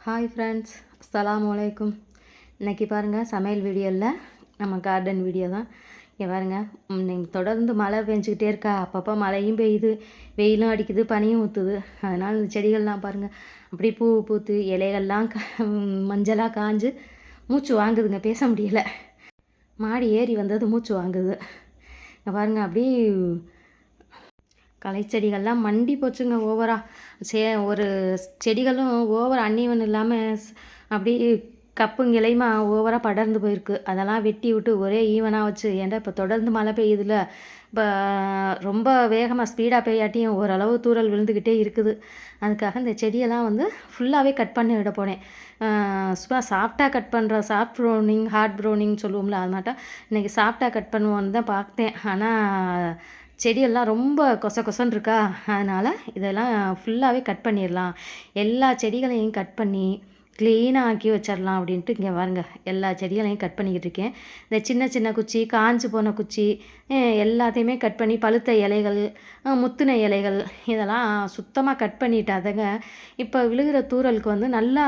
Hi friends, அஸ்ஸலாமு அலைக்கும். இன்றைக்கி பாருங்கள், சமையல் வீடியோவில் நம்ம கார்டன் வீடியோ தான். இங்கே பாருங்கள், நீங்கள் தொடர்ந்து மழை பெஞ்சிக்கிட்டே இருக்கா. அப்பப்போ மழையும் பெய்யுது, வெயிலும் அடிக்குது, பனியும் ஊற்றுது. அதனால் இந்த செடிகள்லாம் பாருங்கள் அப்படியே பூ பூத்து இலைகள்லாம் மஞ்சளாக காஞ்சு மூச்சு வாங்குதுங்க, பேச முடியலை. மாடி ஏறி வந்தது மூச்சு வாங்குது. இங்கே பாருங்கள், அப்படியே களைச்செடிகள்லாம் மண்டி போச்சுங்க ஓவராக. ஒரு செடிகளும் ஓவர் அன்னீவன் இல்லாமல் அப்படியே கப்புங்கிளையுமா ஓவராக படர்ந்து போயிருக்கு. அதெல்லாம் வெட்டி விட்டு ஒரே ஈவனாக வச்சு, ஏன்டா இப்போ தொடர்ந்து மழை பெய்யுதுல, இப்போ ரொம்ப வேகமாக ஸ்பீடாக பெய்யாட்டியும் ஓரளவு தூறல் விழுந்துக்கிட்டே இருக்குது. அதுக்காக இந்த செடியெல்லாம் வந்து ஃபுல்லாகவே கட் பண்ணி விட போனேன். சும்மா சாஃப்டாக கட் பண்ணுற சாஃப்ட் ப்ரௌனிங் ஹார்ட் ப்ரௌனிங் சொல்லுவோம்ல, அது மாட்டோம் இன்றைக்கி சாஃப்டாக கட் பண்ணுவோன்னு தான் பார்த்தேன். ஆனால் செடியெல்லாம் ரொம்ப கொசன்னு இருக்கா. அதனால் இதெல்லாம் ஃபுல்லாகவே கட் பண்ணிடலாம். எல்லா செடிகளையும் கட் பண்ணி க்ளீனாக ஆக்கி வச்சிடலாம் அப்படின்ட்டு இங்கே பாருங்க, எல்லா செடிகளையும் கட் பண்ணிக்கிட்டு இருக்கேன். இந்த சின்ன சின்ன குச்சி, காஞ்சு போன குச்சி எல்லாத்தையுமே கட் பண்ணி, பழுத்த இலைகள், முத்தின இலைகள் இதெல்லாம் சுத்தமாக கட் பண்ணிட்டாதங்க. இப்போ விழுகிற தூறலுக்கு வந்து நல்லா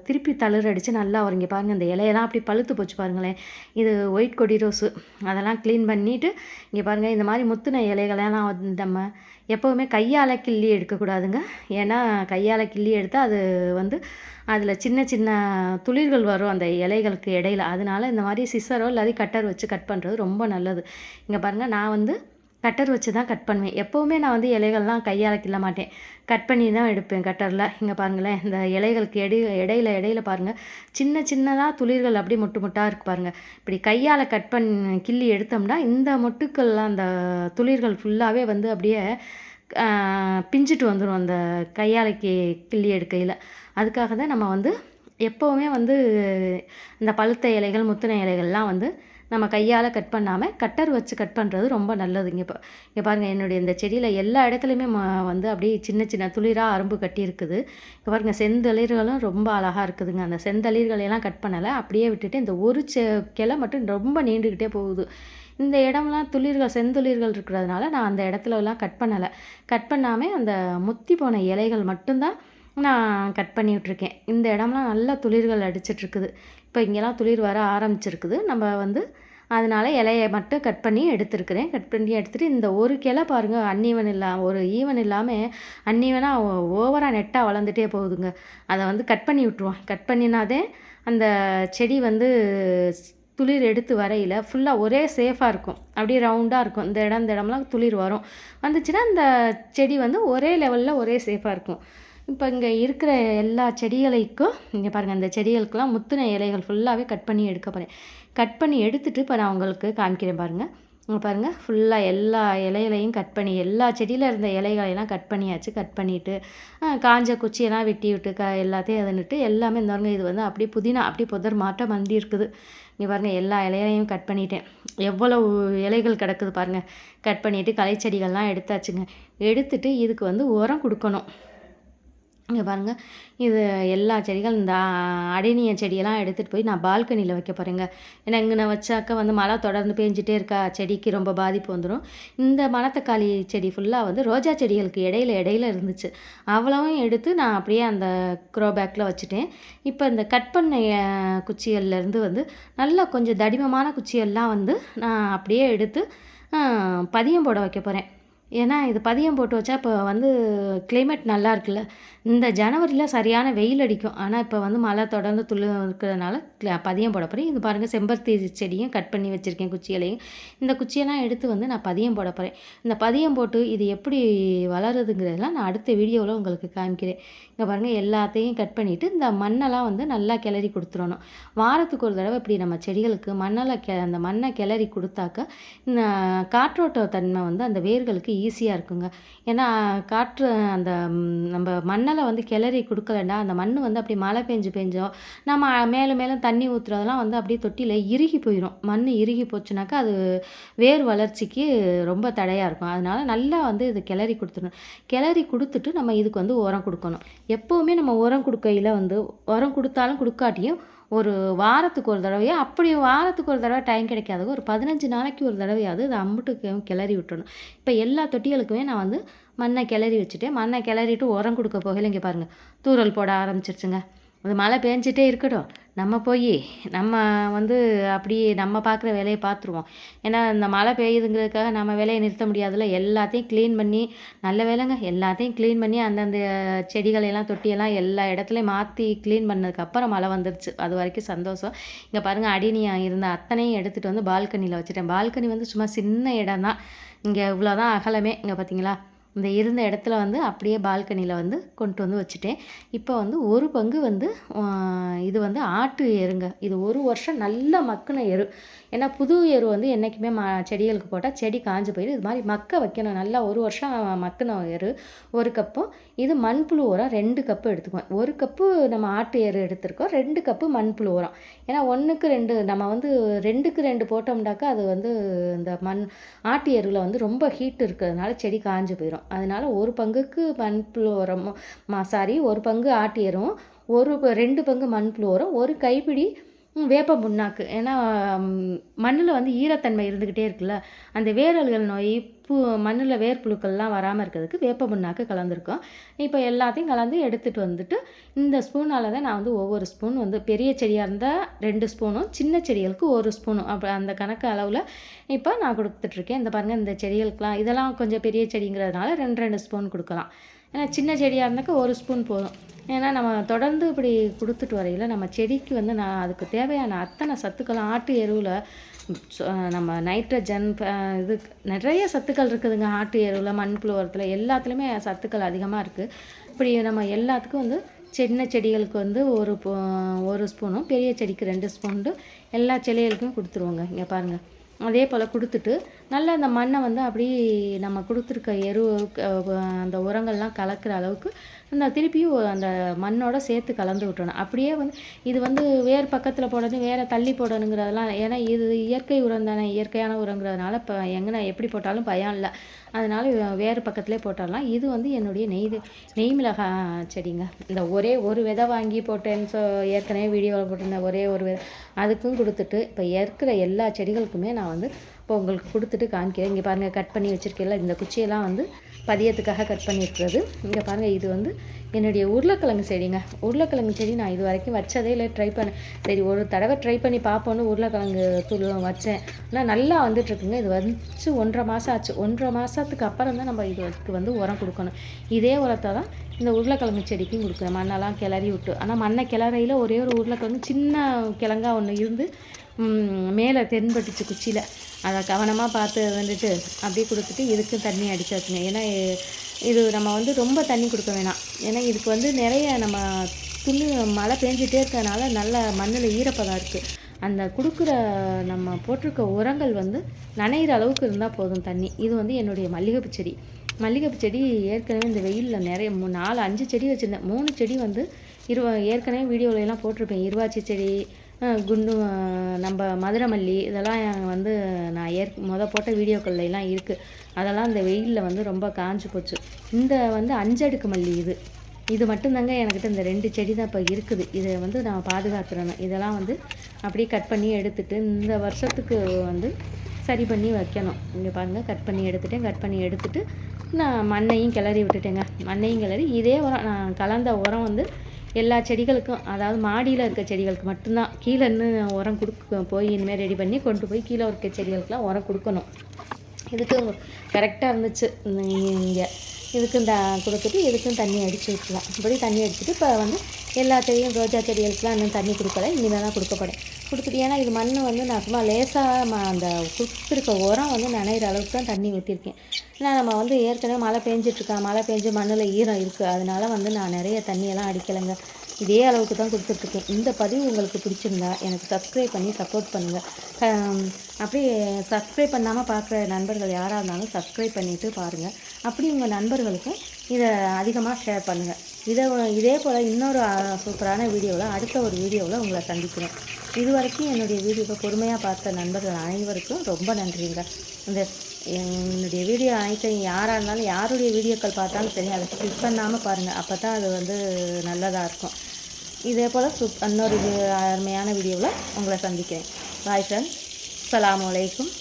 திருப்பி தளிரடித்து நல்லா வரும். இங்கே பாருங்கள், இந்த இலையெல்லாம் அப்படி பழுத்து போச்சு பாருங்களேன். இது ஒயிட் கொடி ரோஸு. அதெல்லாம் க்ளீன் பண்ணிவிட்டு இங்கே பாருங்கள், இந்த மாதிரி முத்தின இலைகளெல்லாம் வந்து நம்ம எப்போவுமே கையால் கிள்ளி எடுக்கக்கூடாதுங்க. ஏன்னா கையால் கிள்ளி எடுத்தால் அது வந்து அதில் சின்ன சின்ன துளிர்கள் வரும் அந்த இலைகளுக்கு இடையில. அதனால இந்த மாதிரி சிசரோ இல்லாத கட்டர் வச்சு கட் பண்ணுறது ரொம்ப நல்லது. இங்கே பாருங்கள், நான் வந்து கட்டர் வச்சு தான் கட் பண்ணுவேன். எப்போவுமே நான் வந்து இலைகள்லாம் கையால் கிள்ள மாட்டேன், கட் பண்ணி தான் எடுப்பேன் கட்டரில். இங்கே பாருங்களேன், இந்த இலைகளுக்கு இடையில பாருங்கள், சின்ன சின்னதாக துளிர்கள் அப்படி முட்டாக இருக்குது பாருங்கள். இப்படி கையால் கட் பண்ணி கிள்ளி எடுத்தோம்னா இந்த மொட்டுக்கள்லாம் அந்த துளிர்கள் ஃபுல்லாகவே வந்து அப்படியே பிஞ்சிட்டு வந்துடும் அந்த கையாலைக்கு கிள்ளி எடுக்கையில். அதுக்காக தான் நம்ம வந்து எப்போவுமே வந்து இந்த பழுத்த இலைகள், முத்தின இலைகள்லாம் வந்து நம்ம கையால் கட் பண்ணாமல் கட்டர் வச்சு கட் பண்ணுறது ரொம்ப நல்லது. இங்கே பாருங்கள், என்னுடைய இந்த செடியில் எல்லா இடத்துலையுமே வந்து அப்படியே சின்ன சின்ன துளிராக அரும்பு கட்டி இருக்குது. இங்கே பாருங்கள், செந்தளிர்களும் ரொம்ப அழகாக இருக்குதுங்க. அந்த செந்தளிர்களையெல்லாம் கட் பண்ணலை, அப்படியே விட்டுட்டு இந்த ஒரு கிளை மட்டும் ரொம்ப நீண்டுக்கிட்டே போகுது. இந்த இடம்லாம் செந்துளிர்கள் இருக்கிறதுனால நான் அந்த இடத்துலலாம் கட் பண்ணலை. கட் பண்ணாமல் அந்த முத்தி போன இலைகள் மட்டும்தான் நான் கட் பண்ணி விட்ருக்கேன். இந்த இடம்லாம் நல்லா துளிர்கள் அடிச்சிட்ருக்குது. இப்போ இங்கெல்லாம் துளிர் வர ஆரம்பிச்சிருக்குது. நம்ம வந்து அதனால் இலையை மட்டும் கட் பண்ணி எடுத்துருக்குறேன். கட் பண்ணி எடுத்துகிட்டு இந்த ஒரு கிளை பாருங்கள், ஒரு ஈவன் இல்லாமல் அன்னீவனாக ஓவராக நெட்டாக வளர்ந்துட்டே போகுதுங்க. அதை வந்து கட் பண்ணி விட்ருவோம். கட் பண்ணினாதே அந்த செடி வந்து துளிர் எடுத்து வரையில் ஃபுல்லாக ஒரே சேஃபாக இருக்கும், அப்படியே ரவுண்டாக இருக்கும். இந்த இடம்லாம் துளிர் வரும். வந்துச்சுன்னா இந்த செடி வந்து ஒரே லெவலில் ஒரே சேஃபாக இருக்கும். இப்போ இங்கே இருக்கிற எல்லா செடிகளுக்கும் இங்கே பாருங்கள், இந்த செடிகளுக்கெல்லாம் முத்தின இலைகள் ஃபுல்லாகவே கட் பண்ணி எடுக்க போகிறேன். கட் பண்ணி எடுத்துகிட்டு இப்போ நான் உங்களுக்கு காமிக்கிறேன் பாருங்கள். இங்கே பாருங்கள், ஃபுல்லாக எல்லா இலைகளையும் கட் பண்ணி, எல்லா செடியில் இருந்த இலைகளையெல்லாம் கட் பண்ணியாச்சு. கட் பண்ணிவிட்டு காஞ்ச குச்சியெல்லாம் வெட்டி விட்டு எல்லாத்தையும் அதுன்னுட்டு எல்லாமே இந்த பாருங்க, இது வந்து அப்படியே புதினா அப்படியே புதர் மாட்டம் மண்டி இருக்குது. இங்கே பாருங்கள், எல்லா இலைகளையும் கட் பண்ணிட்டேன். எவ்வளவு இலைகள் கிடக்குது பாருங்கள். கட் பண்ணிவிட்டு களைச்செடிகள்லாம் எடுத்தாச்சுங்க. எடுத்துகிட்டு இதுக்கு வந்து உரம் கொடுக்கணும். இங்கே பாருங்கள், இது எல்லா செடிகள் இந்த அடேனிய செடியெல்லாம் எடுத்துகிட்டு போய் நான் பால்கனியில் வைக்க போகிறேங்க. ஏன்னா இங்கே வச்சாக்க வந்து மழை தொடர்ந்து பேஞ்சிட்டே இருக்கா, செடிக்கு ரொம்ப பாதிப்பு வந்துடும். இந்த மணத்தக்காளி செடி ஃபுல்லாக வந்து ரோஜா செடிகளுக்கு இடையில இருந்துச்சு. அவ்வளவும் எடுத்து நான் அப்படியே அந்த க்ரோ பேக்கில் வச்சுட்டேன். இப்போ இந்த கட் பண்ண குச்சிகள்லேருந்து வந்து நல்லா கொஞ்சம் தடிமமான குச்சியெல்லாம் வந்து நான் அப்படியே எடுத்து பதியம் போட வைக்க போகிறேன். ஏன்னா இது பதியம் போட்டு வச்சா இப்போ வந்து கிளைமேட் நல்லா இருக்குல்ல. இந்த ஜனவரியில் சரியான வெயில் அடிக்கும். ஆனால் இப்போ வந்து மழை தொடர்ந்து இருக்கிறதுனால பதியம் போட போகிறேன். இது பாருங்கள், செம்பருத்தி செடியும் கட் பண்ணி வச்சுருக்கேன் குச்சிகளையும். இந்த குச்சியெல்லாம் எடுத்து வந்து நான் பதியம் போட போகிறேன். இந்த பதியம் போட்டு இது எப்படி வளருதுங்கிறதெல்லாம் நான் அடுத்த வீடியோவில் உங்களுக்கு காமிக்கிறேன். இங்கே பாருங்கள், எல்லாத்தையும் கட் பண்ணிவிட்டு இந்த மண்ணெல்லாம் வந்து நல்லா கிளறி கொடுத்துடணும். வாரத்துக்கு ஒரு தடவை இப்படி நம்ம செடிகளுக்கு அந்த மண்ணை கிளறி கொடுத்தாக்க இந்த காற்றோட்ட தன்மை வந்து அந்த வேர்களுக்கு ஈஸியாக இருக்குங்க. ஏன்னா காற்று அந்த நம்ம மண்ணில் வந்து கிளறி கொடுக்கலன்னா அந்த மண் வந்து அப்படி மழை பெஞ்சோ நம்ம மேலும் தண்ணி ஊற்றுறதெல்லாம் வந்து அப்படியே தொட்டியில் இறுகி போயிடும். மண் இறுகி போச்சுனாக்கா அது வேர் வளர்ச்சிக்கு ரொம்ப தடையாக இருக்கும். அதனால் நல்லா வந்து இது கிளறி கொடுத்துடணும். கிளறி கொடுத்துட்டு நம்ம இதுக்கு வந்து உரம் கொடுக்கணும். எப்போவுமே நம்ம உரம் கொடுக்கையில் வந்து உரம் கொடுத்தாலும் கொடுக்காட்டியும் ஒரு வாரத்துக்கு ஒரு தடவையோ, அப்படி வாரத்துக்கு ஒரு தடவை டைம் கிடைக்காது, ஒரு 15 நாளைக்கு ஒரு தடவையாவது அது அம்புட்டுக்கு கிளறி விட்டுறணும். இப்போ எல்லா தொட்டிகளுக்குமே நான் வந்து மண்ணை கிளறி வச்சுட்டேன். மண்ணை கிளறிட்டு உரம் கொடுக்க போகல இங்கே பாருங்கள், தூறல் போட ஆரம்பிச்சிருச்சுங்க. அது மழை பெஞ்சிட்டே இருக்கட்டும், நம்ம போய் நம்ம வந்து அப்படியே நம்ம பார்க்குற வேலையை பார்த்துருவோம். ஏன்னா இந்த மழை பெய்யுதுங்கிறதுக்காக நம்ம வேலையை நிறுத்த முடியாதுல்ல. எல்லாத்தையும் க்ளீன் பண்ணி, நல்ல வேலைங்க எல்லாத்தையும் க்ளீன் பண்ணி அந்தந்த செடிகளையெல்லாம் தொட்டியெல்லாம் எல்லா இடத்துலையும் மாற்றி க்ளீன் பண்ணதுக்கப்புறம் மழை வந்துருச்சு. அது வரைக்கும் சந்தோஷம். இங்கே பாருங்கள், அடினியா இருந்த அத்தனையும் எடுத்துகிட்டு வந்து பால்கனியில் வச்சுட்டேன். பால்கனி வந்து சும்மா சின்ன இடம் தான். இங்கே இவ்வளோதான் அகலமே. இங்கே பார்த்தீங்களா, இந்த இருந்த இடத்துல வந்து அப்படியே பால்கனியில் வந்து கொண்டு வந்து வச்சுட்டேன். இப்போ வந்து ஒரு பங்கு வந்து இது வந்து ஆட்டு எருங்க. இது ஒரு வருஷம் நல்லா மக்கின எரு. ஏன்னா புது எரு வந்து என்றைக்குமே செடிகளுக்கு போட்டால் செடி காஞ்சு போயிடும். இது மாதிரி மக்க வைக்கணும். நல்லா ஒரு வருஷம் மக்கின எரு 1 கப்பும், இது மண்புழு உரம் 2 கப்பு எடுத்துக்குவேன். 1 கப்பு நம்ம ஆட்டு எரு எடுத்திருக்கோம், 2 கப்பு மண்புழு உரம். ஏன்னா 1க்கு 2 நம்ம வந்து 2க்கு 2 போட்டோம்னாக்கா அது வந்து இந்த ஆட்டு எருவில் வந்து ரொம்ப ஹீட் இருக்கிறதுனால செடி காஞ்சு போயிடும். அதனால 1 பங்குக்கு மண்புழு உரமும் சாரி 1 பங்கு ஆட்டு எரும், 2 பங்கு மண்புழு உரம், 1 கைப்பிடி வேப்ப புண்ணாக்கு. ஏன்னா மண்ணில் வந்து ஈரத்தன்மை இருந்துக்கிட்டே இருக்குல்ல, அந்த வேரல்கள் நோய் மண்ணில் வேர்ப்புழுக்கள்லாம் வராமல் இருக்கிறதுக்கு வேப்ப புண்ணாக்கு கலந்துருக்கோம். இப்போ எல்லாத்தையும் கலந்து எடுத்துகிட்டு வந்துட்டு இந்த ஸ்பூனால் தான் நான் வந்து ஒவ்வொரு ஸ்பூன் வந்து பெரிய செடியாக இருந்தால் 2 ஸ்பூனும், சின்ன செடிகளுக்கு 1 ஸ்பூனும் அப்போ அந்த கணக்கு அளவில் இப்போ நான் கொடுத்துட்ருக்கேன். இந்த பாருங்கள், இந்த செடிகளுக்கெலாம் இதெல்லாம் கொஞ்சம் பெரிய செடிங்கிறதுனால 2 ஸ்பூன் கொடுக்கலாம். ஏன்னா சின்ன செடியாக இருந்தாக்கா 1 ஸ்பூன் போதும். ஏன்னா நம்ம தொடர்ந்து இப்படி கொடுத்துட்டு வரையில் நம்ம செடிக்கு வந்து நான் அதுக்கு தேவையான அத்தனை சத்துக்களும் ஆட்டு எருவில் நம்ம நைட்ரஜன் இது நிறைய சத்துக்கள் இருக்குதுங்க. ஆட்டு எருவில், மண்புழு உரத்தில் எல்லாத்துலேயுமே சத்துக்கள் அதிகமாக இருக்குது. இப்படி நம்ம எல்லாத்துக்கும் வந்து சின்ன செடிகளுக்கு வந்து ஒரு ஸ்பூனும், பெரிய செடிக்கு 2 ஸ்பூன் எல்லா செடிகளுக்கும் கொடுத்துருவோங்க. இங்கே பாருங்கள், அதே போல் கொடுத்துட்டு நல்லா அந்த மண்ணை வந்து அப்படி நம்ம கொடுத்துருக்க அந்த உரங்கள்லாம் கலக்கிற அளவுக்கு திருப்பியும் அந்த மண்ணோட சேர்த்து கலந்து விட்டுறணும். அப்படியே வந்து இது வந்து வேறு பக்கத்தில் போடணும், வேறு தள்ளி போடணுங்கிறதெல்லாம், ஏன்னா இது இயற்கை உரம் தானே, இயற்கையான உரங்கிறதுனால இப்போ எங்கே எப்படி போட்டாலும் பயம் இல்லை. அதனால் வேறு பக்கத்துலேயே போட்டுடலாம். இது வந்து என்னுடைய நெய் மிளகாய் செடிங்க. இந்த ஒரே ஒரு விதை வாங்கி போட்டேன்னு ஏற்கனவே வீடியோவில் போட்டிருந்தேன். ஒரே ஒரு விதை அதுக்கும் கொடுத்துட்டு இப்போ இருக்கிற எல்லா செடிகளுக்குமே நான் வந்து இப்போ உங்களுக்கு கொடுத்துட்டு காமிக்கிறேன். இங்கே பாருங்கள், கட் பண்ணி வச்சுருக்கேன்ல, இந்த குச்சியெல்லாம் வந்து பதியத்துக்காக கட் பண்ணியிருக்கிறது. இங்கே பாருங்கள், இது வந்து என்னுடைய உருளைக்கிழங்கு செடிங்க. உருளைக்கிழங்கு செடி நான் இது வரைக்கும் வச்சதே இல்லை, ட்ரை பண்ணேன். சரி ஒரு தடவை ட்ரை பண்ணி பார்ப்போன்னு உருளைக்கிழங்கு தூள் வச்சேன். ஆனால் நல்லா வந்துட்டுருக்குங்க. இது வச்சு 1.5 மாதம் ஆச்சு. 1.5 மாதத்துக்கு அப்புறம் தான் நம்ம இதுக்கு வந்து உரம் கொடுக்கணும். இதே உரத்தை தான் இந்த உருளைக்கிழங்கு செடிக்கும் கொடுக்குறேன். மண்ணெல்லாம் கிளறி விட்டு. ஆனால் மண்ணை கிளறையில் ஒரே ஒரு உருளைக்கிழங்கு சின்ன கிழங்கா ஒன்று இருந்து மேலே தென்பட்டுச்சு குச்சியில். அதை கவனமாக பார்த்து வந்துட்டு அப்படியே கொடுத்துட்டு இதுக்கும் தண்ணி அடிச்சாச்சுங்க. ஏன்னா இது நம்ம வந்து ரொம்ப தண்ணி கொடுக்க வேணாம். ஏன்னா இதுக்கு வந்து நிறைய நம்ம மழை பெஞ்சிட்டே இருக்கிறதுனால நல்ல மண்ணில் ஈரப்பதம் இருக்குது. அந்த கொடுக்குற நம்ம போட்டிருக்க உரங்கள் வந்து நனைகிற அளவுக்கு இருந்தால் போதும் தண்ணி. இது வந்து என்னுடைய மல்லிகைப்பூ செடி. மல்லிகைப்பூ செடி ஏற்கனவே இந்த வெயிலில் நிறைய 4-5 செடி வச்சுருந்தேன். 3 செடி வந்து ஏற்கனவே வீடியோவிலலாம் போட்டிருப்பேன். இருவாச்சி செடி, குண்டு நம்ம மதுரை மல்லி, இதெல்லாம் வந்து நான் போட்ட வீடியோக்கள்லாம் இருக்குது. அதெல்லாம் இந்த வெயிலில் வந்து ரொம்ப காஞ்சு போச்சு. இந்த வந்து 5 அடுக்கு மல்லி இது மட்டும்தாங்க என்கிட்ட இந்த 2 செடி தான் இப்போ இருக்குது. இதை வந்து நான் பாதுகாத்துறேன். இதெல்லாம் வந்து அப்படியே கட் பண்ணி எடுத்துகிட்டு இந்த வருஷத்துக்கு வந்து சரி பண்ணி வைக்கணும். இங்கே பாருங்கள், கட் பண்ணி எடுத்துகிட்டு நான் மண்ணையும் கிளறி விட்டுட்டேங்க. மண்ணையும் கிளறி இதே உரம் நான் கலந்த உரம் வந்து எல்லா செடிகளுக்கும், அதாவது மாடியில் இருக்க செடிகளுக்கு மட்டும்தான். கீழே இன்னும் உரம் போய் இனிமேல் ரெடி பண்ணி கொண்டு போய் கீழே இருக்க செடிகளுக்கெலாம் உரம் கொடுக்கணும். இதுக்கு கரெக்டாக இருந்துச்சு. இங்கே இதுக்கும் கொடுத்துட்டு இதுக்கும் தண்ணி அடித்து விட்டுலாம். இப்படி தண்ணி அடிச்சுட்டு இப்போ வந்து எல்லா செடியும் ரோஜா செடிகளுக்கெலாம் இன்னும் தண்ணி கொடுக்கல, இனிமேல் தான் கொடுக்கப்படும். கொடுத்துட்டு ஏன்னா இது மண் வந்து நான் சும்மா லேசாக அந்த கொடுத்துருக்க உரம் வந்து நனைகிற அளவுக்கு தான் தண்ணி ஊற்றிருக்கேன். ஏன்னா நம்ம வந்து ஏற்கனவே மழை பெஞ்சு மண்ணில் ஈரம் இருக்குது. அதனால் வந்து நான் நிறைய தண்ணியெல்லாம் அடிக்கலைங்க. இதே அளவுக்கு தான் கொடுத்துட்ருக்கேன். இந்த பதிவு உங்களுக்கு பிடிச்சிருந்தா எனக்கு சப்ஸ்கிரைப் பண்ணி சப்போர்ட் பண்ணுங்கள். அப்படியே சப்ஸ்கிரைப் பண்ணாமல் பார்க்குற நண்பர்கள் யாராக இருந்தாலும் சப்ஸ்கிரைப் பண்ணிவிட்டு பாருங்கள். அப்படி உங்கள் நண்பர்களுக்கும் இதை அதிகமாக ஷேர் பண்ணுங்கள். இதே போல் இன்னொரு சூப்பரான வீடியோவில் அடுத்த ஒரு வீடியோவில் உங்களை சந்திக்கிறேன். இது வரைக்கும் என்னுடைய வீடியோவை பொறுமையாக பார்த்த நண்பர்கள் அனைவருக்கும் ரொம்ப நன்றிங்க. என்னுடைய வீடியோ அனைத்தையும் யாராக இருந்தாலும் யாருடைய வீடியோக்கள் பார்த்தாலும் சரி அதை ஸ்கிப் பண்ணாமல் பாருங்கள். அப்போ தான் அது வந்து நல்லதாக இருக்கும். இதே போல் இன்னொரு அருமையான வீடியோவில் உங்களை சந்திக்கிறேன். பாய் ஃப்ரெண்ட்ஸ், அஸ்ஸலாமு அலைக்கும்.